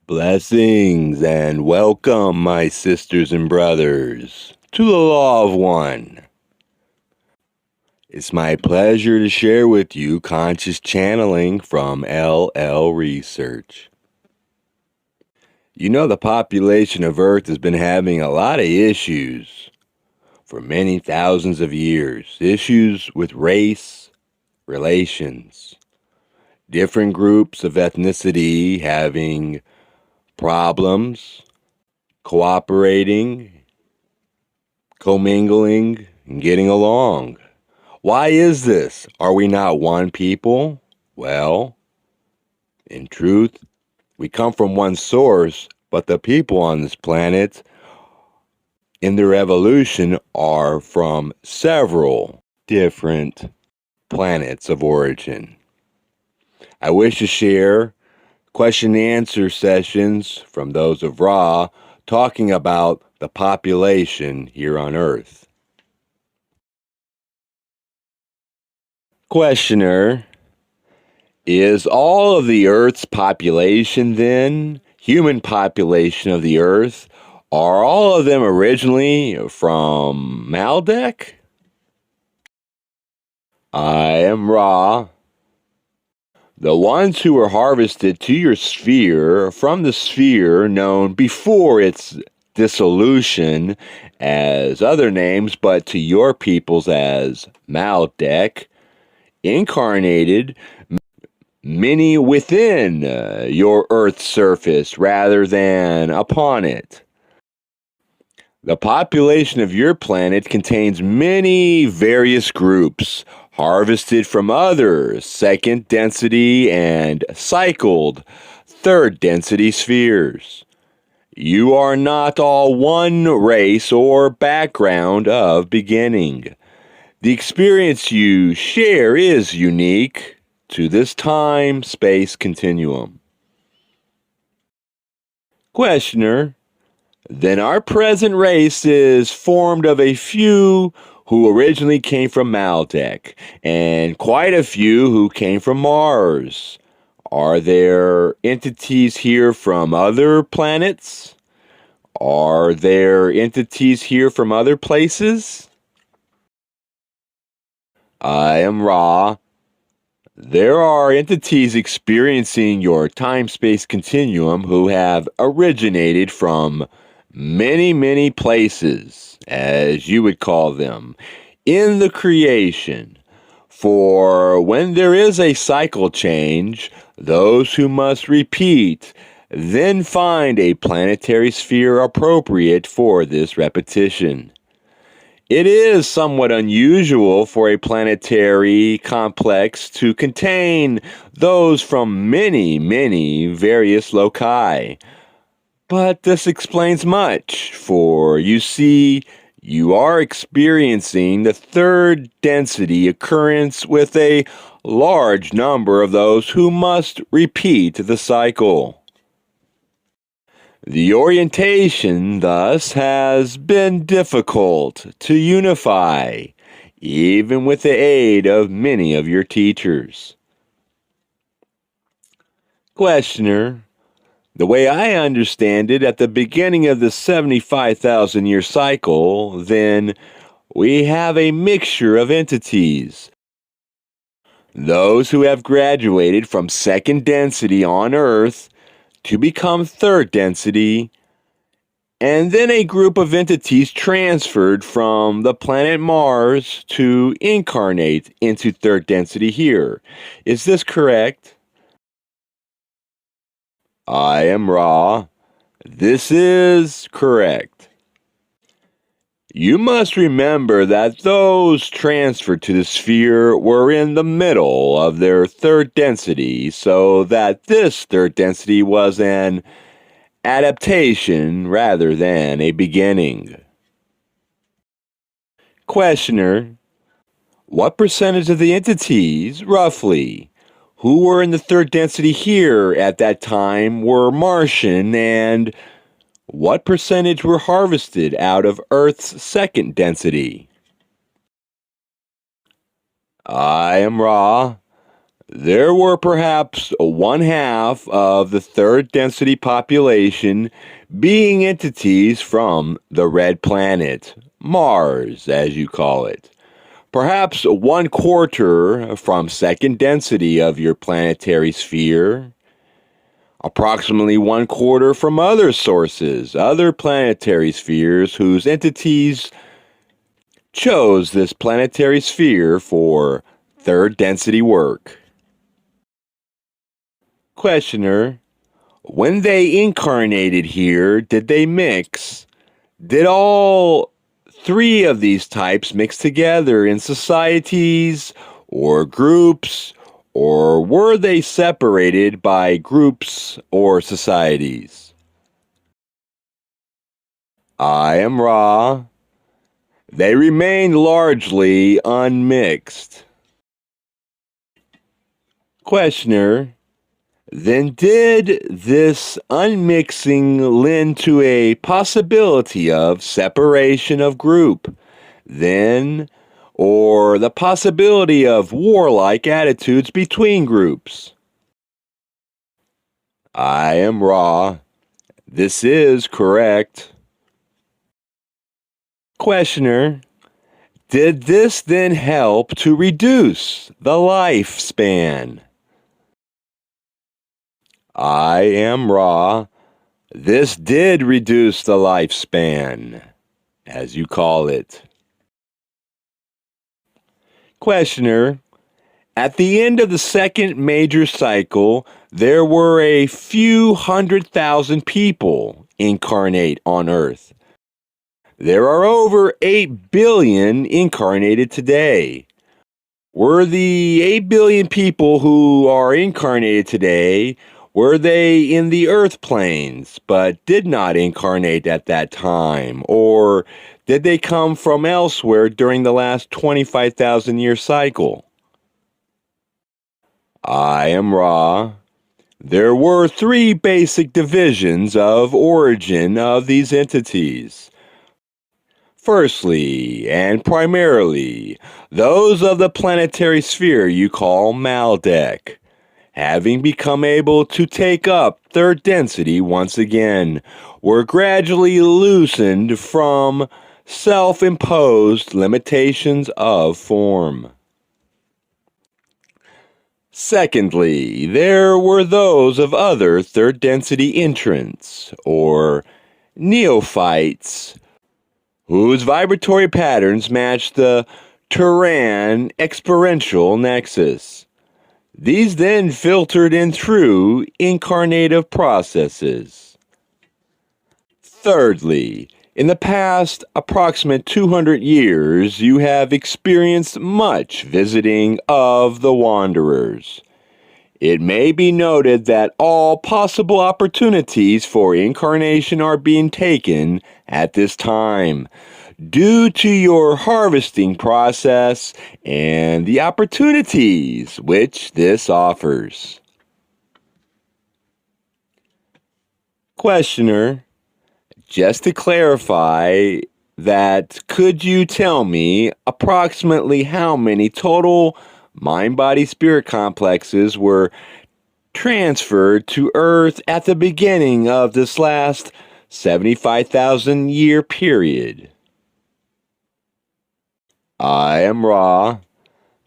Blessings and welcome, my sisters and brothers, to the Law of One. It's my pleasure to share with you conscious channeling from LL Research. You know, the population of Earth has been having a lot of issues for many thousands of years. Issues with race, relations, different groups of ethnicity having problems, cooperating, commingling, and getting along. Why is this? Are we not one people? Well, in truth, we come from one source, but the people on this planet, in their evolution, are from several different planets of origin. I wish to share question and answer sessions from those of Ra talking about the population here on Earth. Questioner, is all of the Earth's population then, human population of the Earth, are all of them originally from Maldek? I am Ra. The ones who were harvested to your sphere from the sphere known before its dissolution as other names, but to your peoples as Maldek, incarnated many within your Earth's surface rather than upon it. The population of your planet contains many various groups harvested from other second density and cycled third density spheres. You are not all one race or background of beginning. The experience you share is unique to this time-space continuum. Questioner, then our present race is formed of a few who originally came from Maldek, and quite a few who came from Mars. Are there entities here from other planets? Are there entities here from other places? I am Ra. There are entities experiencing your time-space continuum who have originated from many places, as you would call them, in the creation. For when there is a cycle change, those who must repeat then find a planetary sphere appropriate for this repetition. It is somewhat unusual for a planetary complex to contain those from many various loci. But this explains much, for you see, you are experiencing the third density occurrence with a large number of those who must repeat the cycle. The orientation, thus, has been difficult to unify, even with the aid of many of your teachers. Questioner, the way I understand it, at the beginning of the 75,000-year cycle, then, we have a mixture of entities. Those who have graduated from second density on Earth to become third density, and then a group of entities transferred from the planet Mars to incarnate into third density here. Is this correct? I am Ra. This is correct. You must remember that those transferred to the sphere were in the middle of their third density, so that this third density was an adaptation rather than a beginning. Questioner, what percentage of the entities, roughly, who were in the third density here at that time were Martian, and what percentage were harvested out of Earth's second density? I am Ra. there were perhaps one half of the third density population being entities from the red planet, Mars, as you call it. Perhaps one quarter from second density of your planetary sphere. Approximately one quarter from other sources, other planetary spheres whose entities chose this planetary sphere for third density work. Questioner, when they incarnated here, did they mix? Did all three of these types mix together in societies or groups, or were they separated by groups or societies? I am Ra. They remained largely unmixed. Questioner, then did this unmixing lend to a possibility of separation of group, then, or the possibility of warlike attitudes between groups? I am Ra. This is correct. Questioner, did this then help to reduce the lifespan? I am Ra. This did reduce the lifespan, as you call it. Questioner, at the end of the second major cycle, there were a few 100,000 people incarnate on Earth. There are over 8 billion incarnated today. Were the 8 billion people who are incarnated today, were they in the Earth planes, but did not incarnate at that time? Or did they come from elsewhere during the last 25,000 year cycle? I am Ra. There were three basic divisions of origin of these entities. Firstly, and primarily, those of the planetary sphere you call Maldek, having become able to take up third density once again, were gradually loosened from self-imposed limitations of form. Secondly, there were those of other third density entrants, or neophytes, whose vibratory patterns matched the Turan experiential nexus. These then filtered in through incarnative processes. Thirdly, in the past approximate 200 years, you have experienced much visiting of the wanderers. It may be noted that all possible opportunities for incarnation are being taken at this time, due to your harvesting process and the opportunities which this offers. Questioner, just to clarify that, could you tell me approximately how many total mind-body-spirit complexes were transferred to Earth at the beginning of this last 75,000 year period? I am Ra.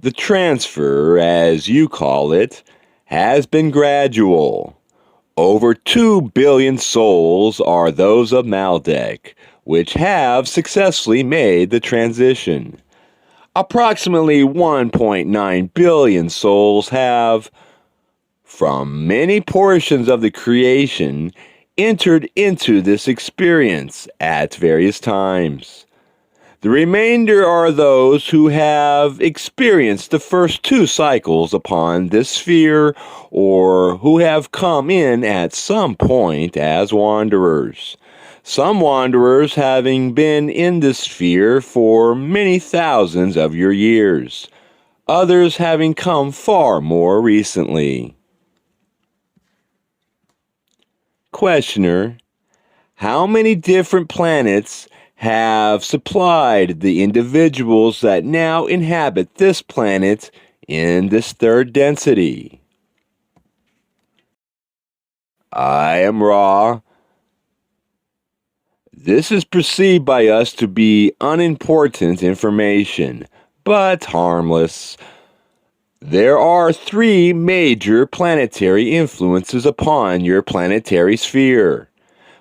The transfer, as you call it, has been gradual. Over 2 billion souls are those of Maldek, which have successfully made the transition. Approximately 1.9 billion souls have, from many portions of the creation, entered into this experience at various times. The remainder are those who have experienced the first two cycles upon this sphere, or who have come in at some point as wanderers. Some wanderers having been in this sphere for many thousands of your years, others having come far more recently. Questioner, how many different planets have supplied the individuals that now inhabit this planet in this third density. I am Ra. This is perceived by us to be unimportant information, but harmless. There are 3 major planetary influences upon your planetary sphere,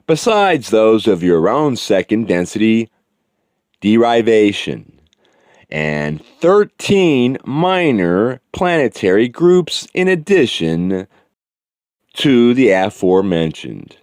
besides those of your own second density derivation, and 13 minor planetary groups in addition to the aforementioned.